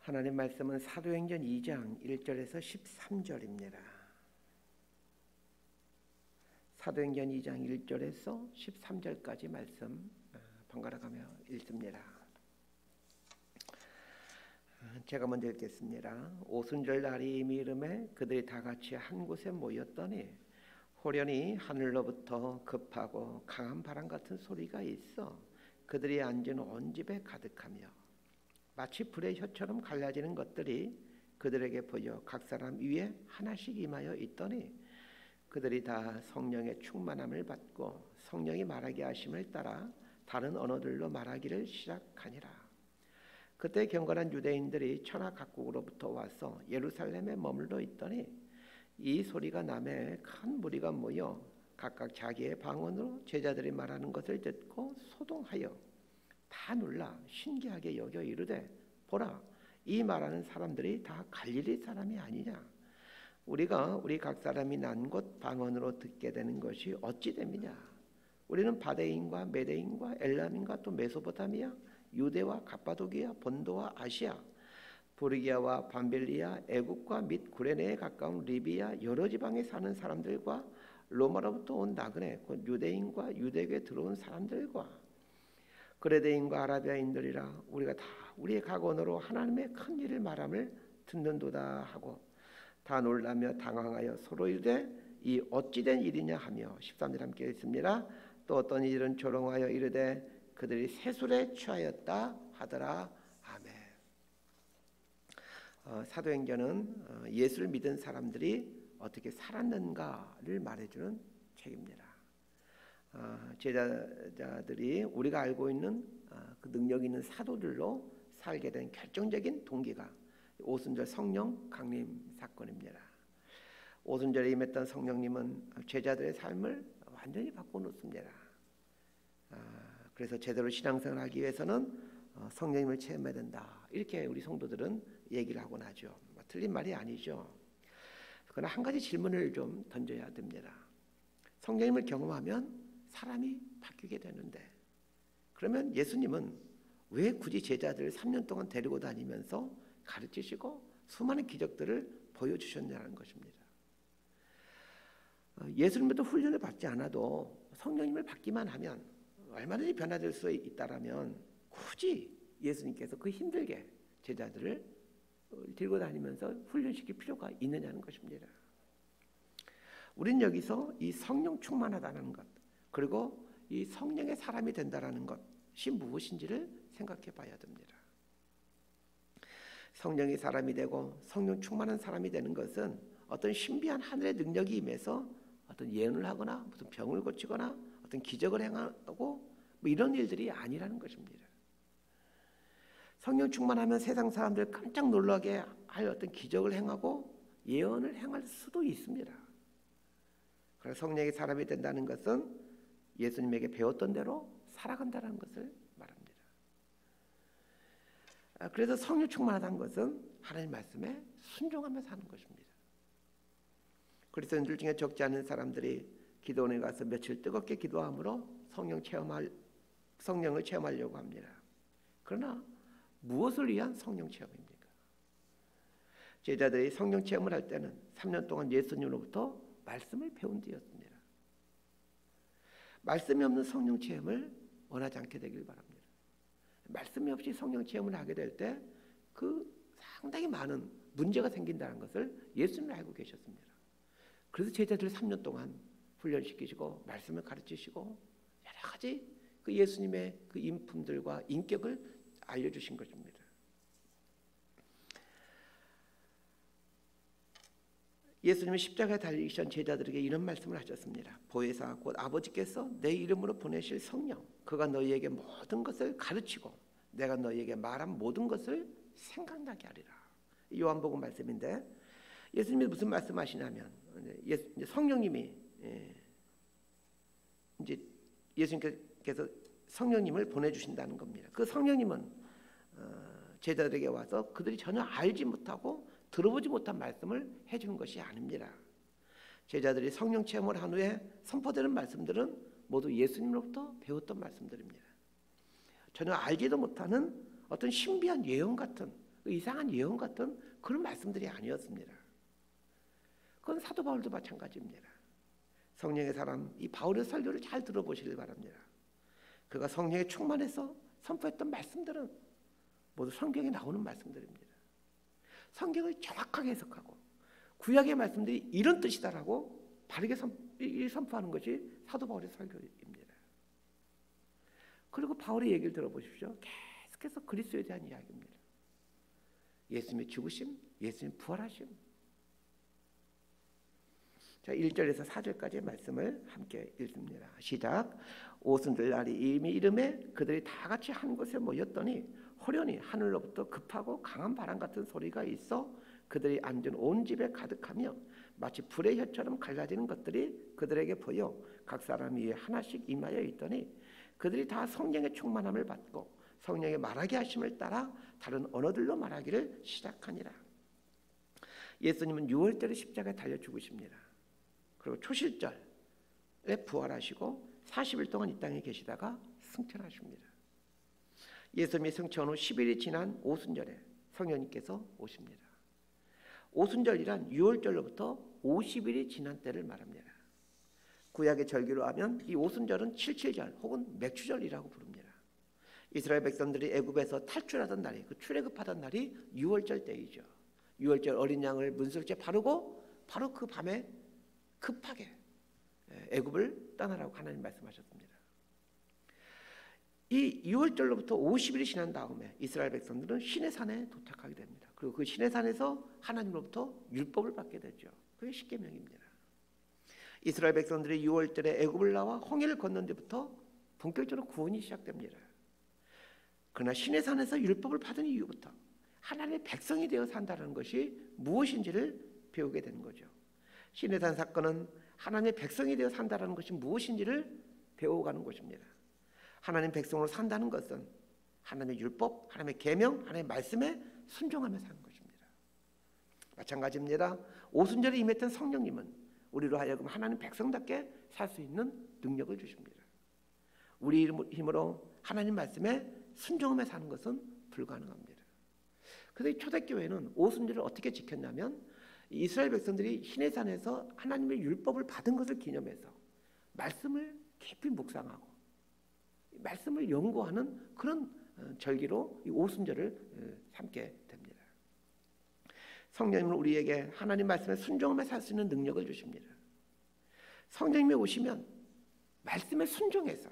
하나님 말씀은 사도행전 2장 1절에서 13절입니다. 사도행전 2장 1절에서 13절까지 말씀 번갈아가며 읽습니다. 제가 먼저 읽겠습니다. 오순절 날이 이미 이름에 그들이 다 같이 한 곳에 모였더니 호련히 하늘로부터 급하고 강한 바람 같은 소리가 있어 그들이 앉은 온 집에 가득하며 마치 불의 혀처럼 갈라지는 것들이 그들에게 보여 각 사람 위에 하나씩 임하여 있더니 그들이 다 성령의 충만함을 받고 성령이 말하게 하심을 따라 다른 언어들로 말하기를 시작하니라. 그때 경건한 유대인들이 천하 각국으로부터 와서 예루살렘에 머물러 있더니 이 소리가 나매 큰 무리가 모여 각각 자기의 방언으로 제자들이 말하는 것을 듣고 소동하여 다 놀라 신기하게 여겨 이르되 보라, 이 말하는 사람들이 다 갈릴리 사람이 아니냐? 우리가 우리 각 사람이 난 곳 방언으로 듣게 되는 것이 어찌 됨이냐? 우리는 바데인과 메데인과 엘람인과 또 메소포타미아, 유대와 갑바도기아, 본도와 아시아, 부르기아와 밤빌리아, 애국과 및 구레네에 가까운 리비아 여러 지방에 사는 사람들과 로마로부터 온 나그네 곧 유대인과 유대교에 들어온 사람들과 그레데인과 아라비아인들이라 우리가 다 우리의 각 언어로 하나님의 큰 일을 말함을 듣는도다 하고 다 놀라며 당황하여 서로 이르되 이 어찌된 일이냐 하며 13절 함께 읽습니다. 또 어떤 이들은 조롱하여 이르되 그들이 세술에 취하였다 하더라. 아멘. 사도행전은 예수를 믿은 사람들이 어떻게 살았는가를 말해주는 책입니다. 제자들이 우리가 알고 있는 그 능력 있는 사도들로 살게 된 결정적인 동기가 오순절 성령 강림 사건입니다. 오순절에 임했던 성령님은 제자들의 삶을 완전히 바꿔놓습니다. 그래서 제대로 신앙생활을 하기 위해서는 성령님을 체험해야 된다. 이렇게 우리 성도들은 얘기를 하곤 하죠. 틀린 말이 아니죠. 그러나 한 가지 질문을 좀 던져야 됩니다. 성령님을 경험하면 사람이 바뀌게 되는데 그러면 예수님은 왜 굳이 제자들을 3년 동안 데리고 다니면서 가르치시고 수많은 기적들을 보여주셨냐는 것입니다. 예수님부터 훈련을 받지 않아도 성령님을 받기만 하면 얼마든지 변화될 수 있다라면 굳이 예수님께서 그 힘들게 제자들을 들고 다니면서 훈련시킬 필요가 있느냐는 것입니다. 우리는 여기서 이 성령 충만하다는 것 그리고 이 성령의 사람이 된다라는 것이 무엇인지를 생각해 봐야 됩니다. 성령이 사람이 되고 성령 충만한 사람이 되는 것은 어떤 신비한 하늘의 능력이 임해서 어떤 예언을 하거나 무슨 병을 고치거나 어떤 기적을 행하고 뭐 이런 일들이 아니라는 것입니다. 성령 충만하면 세상 사람들 깜짝 놀라게 할 어떤 기적을 행하고 예언을 행할 수도 있습니다. 그래서 성령의 사람이 된다는 것은 예수님에게 배웠던 대로 살아간다는 것을 말합니다. 그래서 성령 충만하다는 것은 하나님 말씀에 순종하며 사는 것입니다. 그리스도인들 중에 적지 않은 사람들이 기도원에 가서 며칠 뜨겁게 기도함으로 성령을 체험하려고 합니다. 그러나 무엇을 위한 성령 체험입니까? 제자들이 성령 체험을 할 때는 3년 동안 예수님으로부터 말씀을 배운 뒤였습니다. 말씀이 없는 성령 체험을 원하지 않게 되길 바랍니다. 말씀이 없이 성령 체험을 하게 될 때 그 상당히 많은 문제가 생긴다는 것을 예수님이 알고 계셨습니다. 그래서 제자들 3년 동안 훈련시키시고 말씀을 가르치시고 여러 가지 그 예수님의 그 인품들과 인격을 알려주신 것입니다. 예수님은 십자가에 달리시던 제자들에게 이런 말씀을 하셨습니다. 보혜사 곧 아버지께서 내 이름으로 보내실 성령 그가 너희에게 모든 것을 가르치고 내가 너희에게 말한 모든 것을 생각나게 하리라. 요한복음 말씀인데 예수님이 무슨 말씀하시냐면 성령님이 이제 예수님께서 성령님을 보내주신다는 겁니다. 그 성령님은 제자들에게 와서 그들이 전혀 알지 못하고 들어보지 못한 말씀을 해주는 것이 아닙니다. 제자들이 성령 체험을 한 후에 선포되는 말씀들은 모두 예수님으로부터 배웠던 말씀들입니다. 전혀 알지도 못하는 어떤 신비한 예언 같은 이상한 예언 같은 그런 말씀들이 아니었습니다. 그건 사도 바울도 마찬가지입니다. 성령의 사람 이 바울의 설교를 잘 들어보시길 바랍니다. 그가 성령에 충만해서 선포했던 말씀들은 모두 성경에 나오는 말씀들입니다. 성경을 정확하게 해석하고 구약의 말씀들이 이런 뜻이다라고 바르게 선포하는 것이 사도 바울의 설교입니다. 그리고 바울의 얘기를 들어보십시오. 계속해서 그리스도에 대한 이야기입니다. 예수님의 죽으심, 예수님의 부활하심. 자, 1절에서 4절까지의 말씀을 함께 읽습니다. 시작. 오순절 날이 이미 이름에 그들이 다 같이 한 곳에 모였더니 호련히 하늘로부터 급하고 강한 바람 같은 소리가 있어 그들이 앉은 온 집에 가득하며 마치 불의 혀처럼 갈라지는 것들이 그들에게 보여 각 사람 위에 하나씩 임하여 있더니 그들이 다 성령의 충만함을 받고 성령의 말하게 하심을 따라 다른 언어들로 말하기를 시작하니라. 예수님은 6월절에 십자가에 달려 죽으십니다. 그리고 초실절에 부활하시고 40일 동안 이 땅에 계시다가 승천하십니다. 예수님이 승천 후 10일이 지난 오순절에 성령님께서 오십니다. 오순절이란 6월절로부터 50일이 지난 때를 말합니다. 구약의 절기로 하면 이 오순절은 칠칠절 혹은 맥추절이라고 부릅니다. 이스라엘 백성들이 애굽에서 탈출하던 날이 그 출애굽하던 날이 6월절 때이죠. 6월절 어린 양을 문설주에 바르고 바로 그 밤에 급하게 애굽을 떠나라고 하나님 말씀하셨습니다. 이 6월절로부터 50일이 지난 다음에 이스라엘 백성들은 시내산에 도착하게 됩니다. 그리고 그 시내산에서 하나님으로부터 율법을 받게 되죠. 그게 십계명입니다. 이스라엘 백성들이 6월절에 애굽을 나와 홍해를 건넌 뒤부터 본격적으로 구원이 시작됩니다. 그러나 시내산에서 율법을 받은 이후부터 하나님의 백성이 되어 산다는 것이 무엇인지를 배우게 되는 거죠. 시내산 사건은 하나님의 백성이 되어 산다는 것이 무엇인지를 배워가는 것입니다. 하나님 백성으로 산다는 것은 하나님의 율법, 하나님의 계명, 하나님의 말씀에 순종하며 사는 것입니다. 마찬가지입니다. 오순절에 임했던 성령님은 우리로 하여금 하나님 백성답게 살 수 있는 능력을 주십니다. 우리 힘으로 하나님 말씀에 순종하며 사는 것은 불가능합니다. 그래서 이 초대교회는 오순절을 어떻게 지켰냐면 이스라엘 백성들이 시내산에서 하나님의 율법을 받은 것을 기념해서 말씀을 깊이 묵상하고 말씀을 연구하는 그런 절기로 이 오순절을 삼게 됩니다. 성령님은 우리에게 하나님 말씀에 순종하며 살 수 있는 능력을 주십니다. 성령님이 오시면 말씀에 순종해서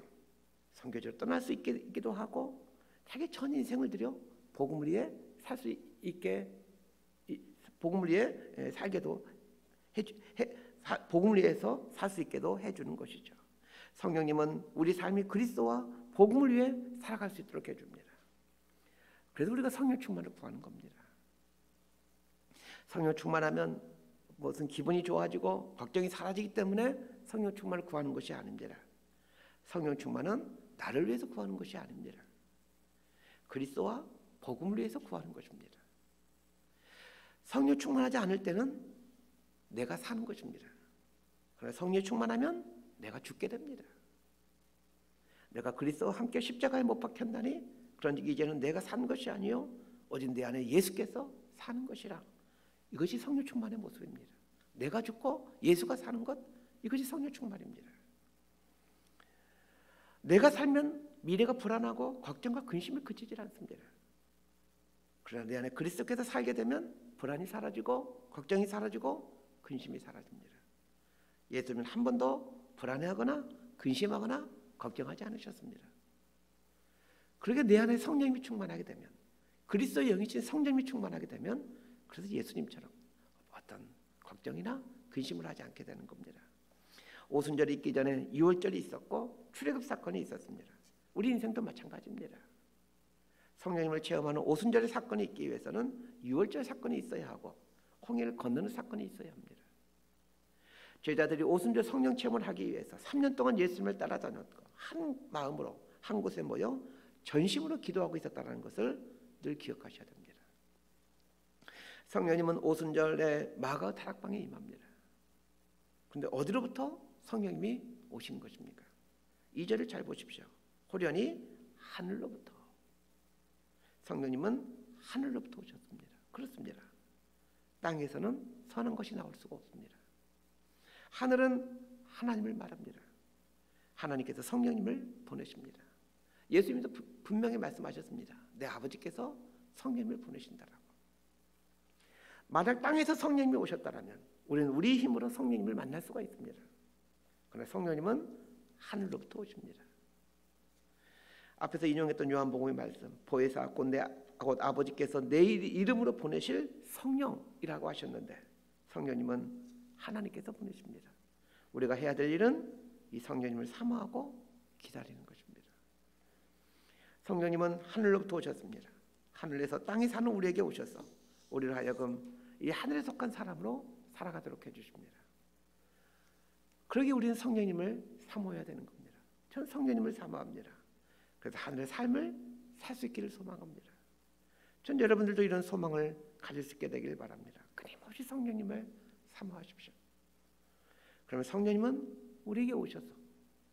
선교지로 떠날 수 있기도 하고 자기 전 인생을 들여 복음을 위해 살 수 있게 복음을 위해 살게도 복음을 위해서 살 수 있게도 해주는 것이죠. 성령님은 우리 삶이 그리스도와 복음을 위해 살아갈 수 있도록 해줍니다. 그래서 우리가 성령 충만을 구하는 겁니다. 성령 충만하면 무슨 기분이 좋아지고 걱정이 사라지기 때문에 성령 충만을 구하는 것이 아닙니다. 성령 충만은 나를 위해서 구하는 것이 아닙니다. 그리스도와 복음을 위해서 구하는 것입니다. 성령 충만하지 않을 때는 내가 사는 것입니다. 그러나 성령 충만하면 내가 죽게 됩니다. 내가 그리스도와 함께 십자가에 못 박혔나니 그런즉 이제는 내가 산 것이 아니요 오직 내 안에 예수께서 사는 것이라. 이것이 성령 충만의 모습입니다. 내가 죽고 예수가 사는 것, 이것이 성령 충만입니다. 내가 살면 미래가 불안하고 걱정과 근심이 그치질 않습니다. 그러나 내 안에 그리스도께서 살게 되면 불안이 사라지고 걱정이 사라지고 근심이 사라집니다. 예수님은 한 번도 불안해하거나 근심하거나 걱정하지 않으셨습니다. 그러게 내 안에 성령님이 충만하게 되면 그리스도의 영이신 성령님이 충만하게 되면 그래서 예수님처럼 어떤 걱정이나 근심을 하지 않게 되는 겁니다. 오순절이 있기 전에 6월절이 있었고 출애굽 사건이 있었습니다. 우리 인생도 마찬가지입니다. 성령님을 체험하는 오순절의 사건이 있기 위해서는 6월절 사건이 있어야 하고 홍해를 건너는 사건이 있어야 합니다. 제자들이 오순절 성령 체험을 하기 위해서 3년 동안 예수님을 따라다녔고 한 마음으로 한 곳에 모여 전심으로 기도하고 있었다는 것을 늘 기억하셔야 됩니다. 성령님은 오순절에 마가 다락방에 임합니다. 그런데 어디로부터 성령님이 오신 것입니까? 2절을 잘 보십시오. 호련히 하늘로부터. 성령님은 하늘로부터 오셨습니다. 그렇습니다. 땅에서는 선한 것이 나올 수가 없습니다. 하늘은 하나님을 말합니다. 하나님께서 성령님을 보내십니다. 예수님도 분명히 말씀하셨습니다. 내 아버지께서 성령님을 보내신다라고. 만약 땅에서 성령님이 오셨다면 우리는 우리 힘으로 성령님을 만날 수가 있습니다. 그러나 성령님은 하늘로부터 오십니다. 앞에서 인용했던 요한복음의 말씀, 보혜사 곧 아버지께서 내 이름으로 보내실 성령이라고 하셨는데 성령님은 하나님께서 보내십니다. 우리가 해야 될 일은 이 성령님을 사모하고 기다리는 것입니다. 성령님은 하늘로부터 오셨습니다. 하늘에서 땅에 사는 우리에게 오셔서 우리를 하여금 이 하늘에 속한 사람으로 살아가도록 해주십니다. 그러기에 우리는 성령님을 사모해야 되는 겁니다. 저는 성령님을 사모합니다. 그래서 하늘의 삶을 살 수 있기를 소망합니다. 전 여러분들도 이런 소망을 가질 수 있게 되길 바랍니다. 끊임없이 성령님을 사모하십시오. 그러면 성령님은 우리에게 오셔서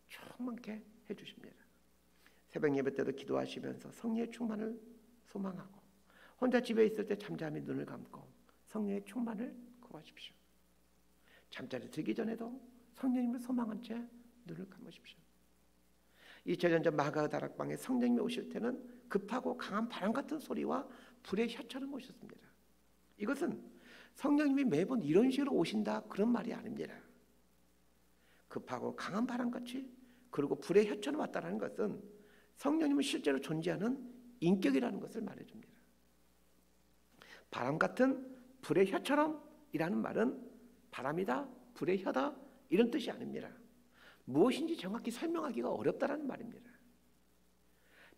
충만케 해주십니다. 새벽 예배 때도 기도하시면서 성령의 충만을 소망하고 혼자 집에 있을 때 잠잠히 눈을 감고 성령의 충만을 구하십시오. 잠자리 들기 전에도 성령님을 소망한 채 눈을 감으십시오. 2000년 전 마가 다락방에 성령님이 오실 때는 급하고 강한 바람 같은 소리와 불의 혀처럼 오셨습니다. 이것은 성령님이 매번 이런 식으로 오신다 그런 말이 아닙니다. 급하고 강한 바람같이 그리고 불의 혀처럼 왔다는 것은 성령님은 실제로 존재하는 인격이라는 것을 말해줍니다. 바람 같은 불의 혀처럼 이라는 말은 바람이다, 불의 혀다 이런 뜻이 아닙니다. 무엇인지 정확히 설명하기가 어렵다는 말입니다.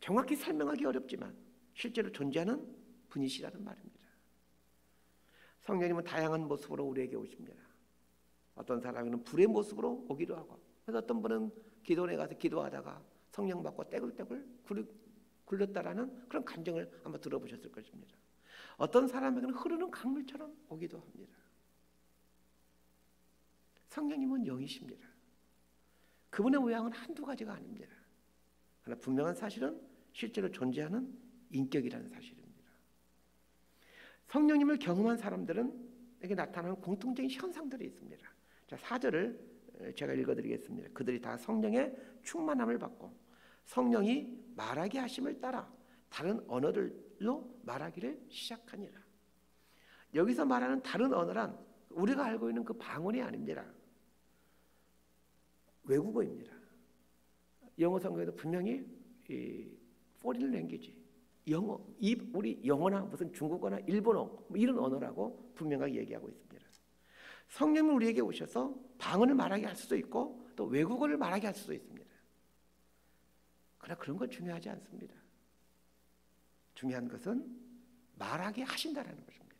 정확히 설명하기 어렵지만 실제로 존재하는 분이시라는 말입니다. 성령님은 다양한 모습으로 우리에게 오십니다. 어떤 사람은 불의 모습으로 오기도 하고, 그래서 어떤 분은 기도원에 가서 기도하다가 성령 받고 떼굴떼굴 굴렀다라는 그런 간증을 아마 들어보셨을 것입니다. 어떤 사람에게는 흐르는 강물처럼 오기도 합니다. 성령님은 영이십니다. 그분의 모양은 한두 가지가 아닙니다. 그러나 분명한 사실은 실제로 존재하는 인격이라는 사실입니다. 성령님을 경험한 사람들에게 나타나는 공통적인 현상들이 있습니다. 자, 4절을 제가 읽어드리겠습니다. 그들이 다 성령의 충만함을 받고 성령이 말하게 하심을 따라 다른 언어들로 말하기를 시작하니라. 여기서 말하는 다른 언어란 우리가 알고 있는 그 방언이 아닙니다. 외국어입니다. 영어 성경에도 분명히 foreign language, 영어, 우리 영어나 무슨 중국어나 일본어 뭐 이런 언어라고 분명하게 얘기하고 있습니다. 성령은 우리에게 오셔서 방언을 말하게 할 수도 있고 또 외국어를 말하게 할 수도 있습니다. 그러나 그런 건 중요하지 않습니다. 중요한 것은 말하게 하신다라는 것입니다.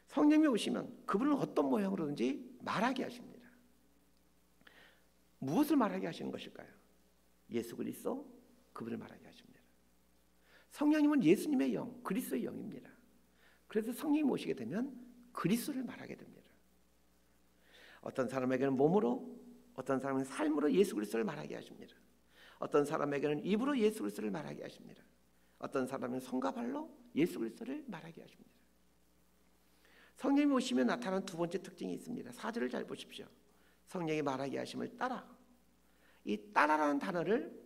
성령이 오시면 그분은 어떤 모양으로든지 말하게 하십니다. 무엇을 말하게 하시는 것일까요? 예수 그리스도 그분을 말하게 하십니다. 성령님은 예수님의 영, 그리스도의 영입니다. 그래서 성령이 오시게 되면 그리스도를 말하게 됩니다. 어떤 사람에게는 몸으로, 어떤 사람은 삶으로 예수 그리스도를 말하게 하십니다. 어떤 사람에게는 입으로 예수 그리스도를 말하게 하십니다. 어떤 사람은 손과 발로 예수 그리스도를 말하게 하십니다. 성령이 오시면 나타나는 두 번째 특징이 있습니다. 4절을 잘 보십시오. 성령이 말하게 하심을 따라. 이 따라라는 단어를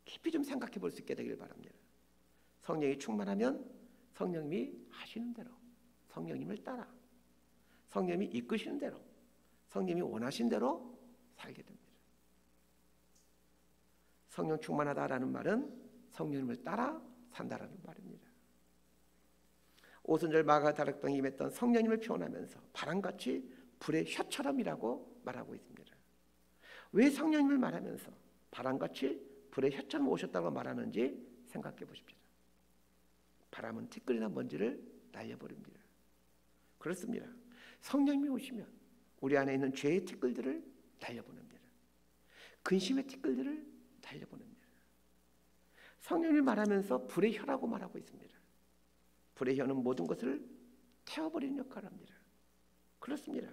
깊이 좀 생각해 볼 수 있게 되길 바랍니다. 성령이 충만하면 성령님이 하시는 대로, 성령님을 따라, 성령님이 이끄시는 대로, 성령님이 원하신 대로 살게 됩니다. 성령 충만하다라는 말은 성령님을 따라 산다라는 말입니다. 오순절 마가 다락방에 임했던 성령님을 표현하면서 바람같이 불의 혀처럼이라고 말하고 있습니다. 왜 성령님을 말하면서 바람같이 불의 혀처럼 오셨다고 말하는지 생각해 보십시오. 바람은 티끌이나 먼지를 날려버립니다. 그렇습니다. 성령님이 오시면 우리 안에 있는 죄의 티끌들을 날려보냅니다. 근심의 티끌들을 날려보냅니다. 성령님을 말하면서 불의 혀라고 말하고 있습니다. 불의 혀는 모든 것을 태워버리는 역할을 합니다. 그렇습니다.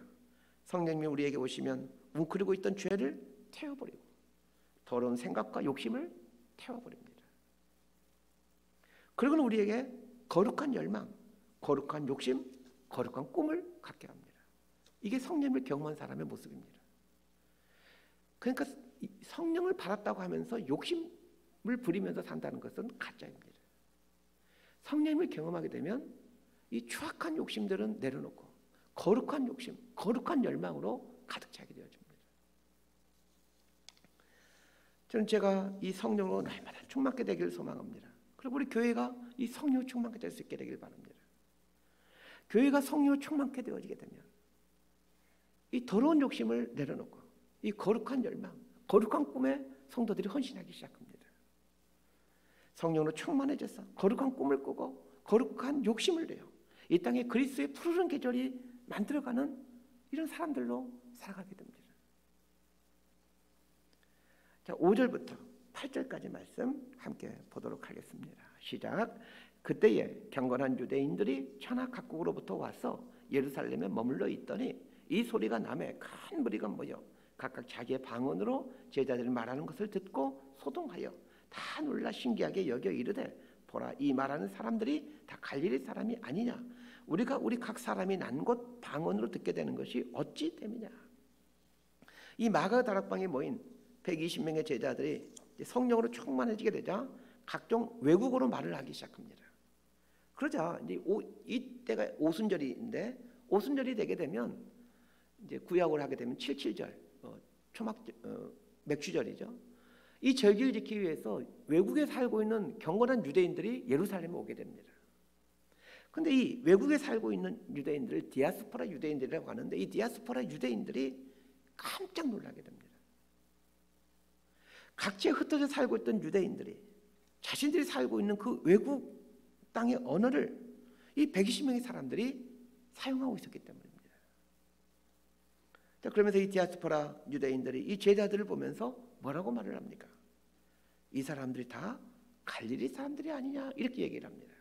성령님이 우리에게 오시면 웅크리고 있던 죄를 태워버리고 더러운 생각과 욕심을 태워버립니다. 그리고는 우리에게 거룩한 열망, 거룩한 욕심, 거룩한 꿈을 갖게 합니다. 이게 성령을 경험한 사람의 모습입니다. 그러니까 성령을 받았다고 하면서 욕심을 부리면서 산다는 것은 가짜입니다. 성령을 경험하게 되면 이 추악한 욕심들은 내려놓고 거룩한 욕심, 거룩한 열망으로 가득 차게 되어집니다. 저는 제가 이 성령으로 날마다 충만케 되기를 소망합니다. 그리고 우리 교회가 이 성령으로 충만케 될 수 있게 되길 바랍니다. 교회가 성령으로 충만케 되어지게 되면 이 더러운 욕심을 내려놓고 이 거룩한 열망, 거룩한 꿈에 성도들이 헌신하기 시작합니다. 성령으로 충만해져서 거룩한 꿈을 꾸고 거룩한 욕심을 내요. 이 땅에 그리스도의 푸르른 계절이 만들어가는 이런 사람들로 살아가게 됩니다. 자, 5절부터 8절까지 말씀 함께 보도록 하겠습니다. 시작. 그때에 경건한 유대인들이 천하 각국으로부터 와서 예루살렘에 머물러 있더니 이 소리가 남에 큰 무리가 모여 각각 자기의 방언으로 제자들이 말하는 것을 듣고 소동하여 다 놀라 신기하게 여겨 이르되 보라, 이 말하는 사람들이 다 갈릴리 사람이 아니냐? 우리가 우리 각 사람이 난 곳 방언으로 듣게 되는 것이 어찌 됨이냐? 이 마가 다락방에 모인 120명의 제자들이 성령으로 충만해지게 되자 각종 외국어로 말을 하기 시작합니다. 그러자 이때가 오순절인데 오순절이 되게 되면 이제 구약을 하게 되면 77절 맥주절이죠. 이 절기를 지키기 위해서 외국에 살고 있는 경건한 유대인들이 예루살렘에 오게 됩니다. 근데 이 외국에 살고 있는 유대인들을 디아스포라 유대인들이라고 하는데 이 디아스포라 유대인들이 깜짝 놀라게 됩니다. 각지에 흩어져 살고 있던 유대인들이 자신들이 살고 있는 그 외국 땅의 언어를 이 120명의 사람들이 사용하고 있었기 때문입니다. 자, 그러면서 이 디아스포라 유대인들이 이 제자들을 보면서 뭐라고 말을 합니까? 이 사람들이 다 갈릴리 사람들이 아니냐 이렇게 얘기를 합니다.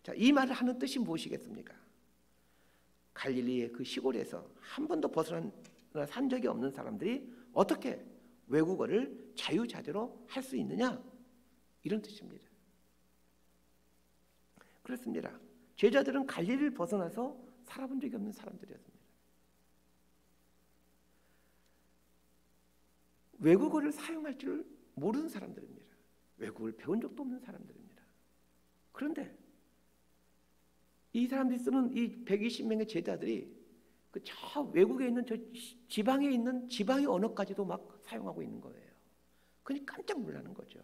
자, 이 말을 하는 뜻이 무엇이겠습니까? 갈릴리의 그 시골에서 한 번도 벗어나 산 적이 없는 사람들이 어떻게 외국어를 자유자재로 할 수 있느냐 이런 뜻입니다. 그렇습니다. 제자들은 갈릴리를 벗어나서 살아본 적이 없는 사람들이었습니다. 외국어를 사용할 줄 모르는 사람들입니다. 외국어를 배운 적도 없는 사람들입니다. 그런데 이 사람들이 쓰는 이 120명의 제자들이 그 저 외국에 있는 저 지방에 있는 지방의 언어까지도 막 사용하고 있는 거예요. 그러니 깜짝 놀라는 거죠.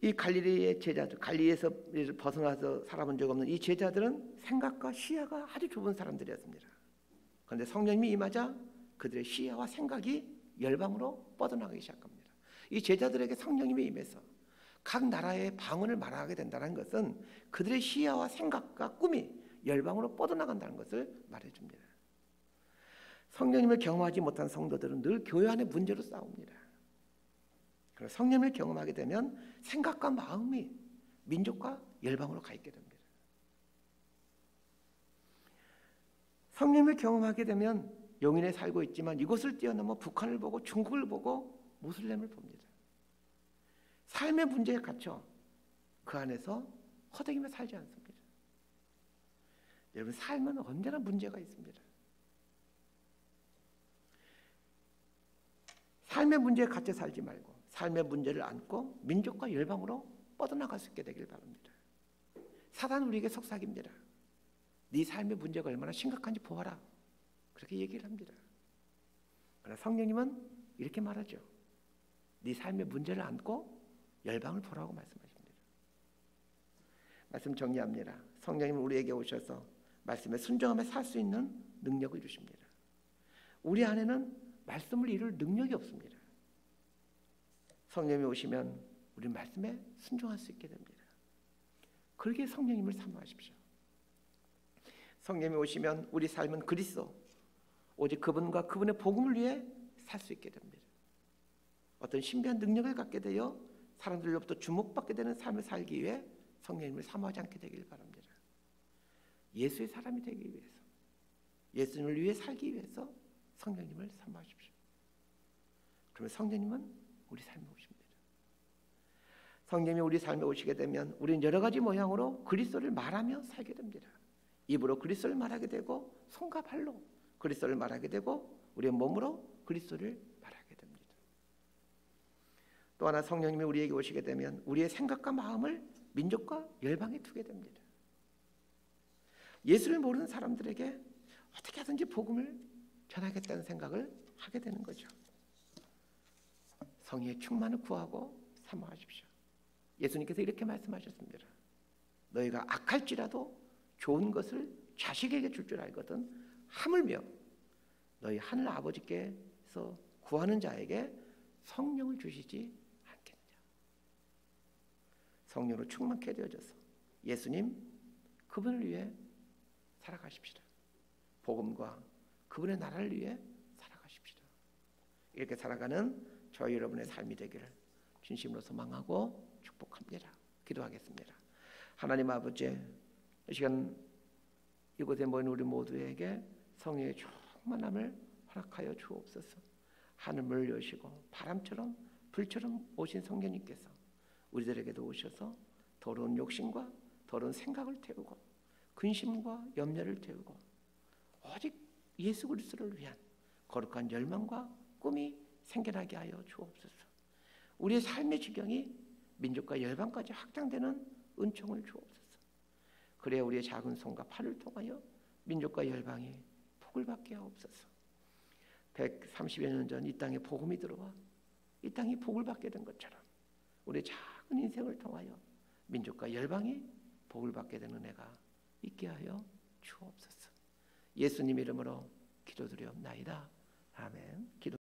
이 갈릴리의 제자들, 갈릴리에서 벗어나서 살아본 적 없는 이 제자들은 생각과 시야가 아주 좁은 사람들이었습니다. 그런데 성령님이 임하자 그들의 시야와 생각이 열방으로 뻗어나가기 시작합니다. 이 제자들에게 성령님이 임해서 각 나라의 방언을 말하게 된다는 것은 그들의 시야와 생각과 꿈이 열방으로 뻗어나간다는 것을 말해줍니다. 성령님을 경험하지 못한 성도들은 늘 교회 안의 문제로 싸웁니다. 그래서 성령님을 경험하게 되면 생각과 마음이 민족과 열방으로 가 있게 됩니다. 성령님을 경험하게 되면 용인에 살고 있지만 이곳을 뛰어넘어 북한을 보고 중국을 보고 모슬렘을 봅니다. 삶의 문제에 갇혀 그 안에서 허덕이며 살지 않습니다. 여러분, 삶은 언제나 문제가 있습니다. 삶의 문제에 갇혀 살지 말고 삶의 문제를 안고 민족과 열방으로 뻗어나갈 수 있게 되길 바랍니다. 사단은 우리에게 속삭입니다. 네 삶의 문제가 얼마나 심각한지 보아라. 그렇게 얘기를 합니다. 그러나 성령님은 이렇게 말하죠. 네 삶의 문제를 안고 열방을 보라고 말씀하십니다. 말씀 정리합니다. 성령님은 우리에게 오셔서 말씀에 순종하며 살 수 있는 능력을 주십니다. 우리 안에는 말씀을 이룰 능력이 없습니다. 성령님이 오시면 우리 말씀에 순종할 수 있게 됩니다. 그렇게 성령님을 사모하십시오. 성령님이 오시면 우리 삶은 그리스도, 오직 그분과 그분의 복음을 위해 살 수 있게 됩니다. 어떤 신비한 능력을 갖게 되어 사람들로부터 주목받게 되는 삶을 살기 위해 성령님을 사모하지 않게 되길 바랍니다. 예수의 사람이 되기 위해서, 예수님을 위해 살기 위해서 성령님을 사모하십시오. 그러면 성령님은 우리 삶에 오십니다. 성령이 우리 삶에 오시게 되면 우리는 여러 가지 모양으로 그리스도를 말하며 살게 됩니다. 입으로 그리스도를 말하게 되고 손과 발로 그리스도를 말하게 되고 우리의 몸으로 그리스도를 말하게 됩니다. 또 하나 성령님이 우리에게 오시게 되면 우리의 생각과 마음을 민족과 열방에 두게 됩니다. 예수를 모르는 사람들에게 어떻게 하든지 복음을 전하겠다는 생각을 하게 되는 거죠. 성령의 충만을 구하고 사모하십시오. 예수님께서 이렇게 말씀하셨습니다. 너희가 악할지라도 좋은 것을 자식에게 줄 줄 알거든 하물며 너희 하늘 아버지께서 구하는 자에게 성령을 주시지 않겠느냐. 성령으로 충만케 되어져서 예수님 그분을 위해 살아가십시다. 복음과 그분의 나라를 위해 살아가십시다. 이렇게 살아가는 저희 여러분의 삶이 되기를 진심으로 소망하고 축복합니다. 기도하겠습니다. 하나님 아버지, 이 시간 이곳에 모인 우리 모두에게 성령의 충만함을 허락하여 주옵소서. 하늘을 여시고 바람처럼 불처럼 오신 성령님께서 우리들에게도 오셔서 더러운 욕심과 더러운 생각을 태우고 근심과 염려를 태우고 오직 예수 그리스도를 위한 거룩한 열망과 꿈이 생겨나게 하여 주옵소서. 우리의 삶의 지경이 민족과 열방까지 확장되는 은총을 주옵소서. 그래야 우리의 작은 손과 팔을 통하여 민족과 열방이 복을 받게 하옵소서. 130여 년 전 이 땅에 복음이 들어와 이 땅이 복을 받게 된 것처럼 우리의 작은 인생을 통하여 민족과 열방이 복을 받게 되는 은혜가 있게 하여 주옵소서. 예수님 이름으로 기도드리옵나이다. 아멘. 기도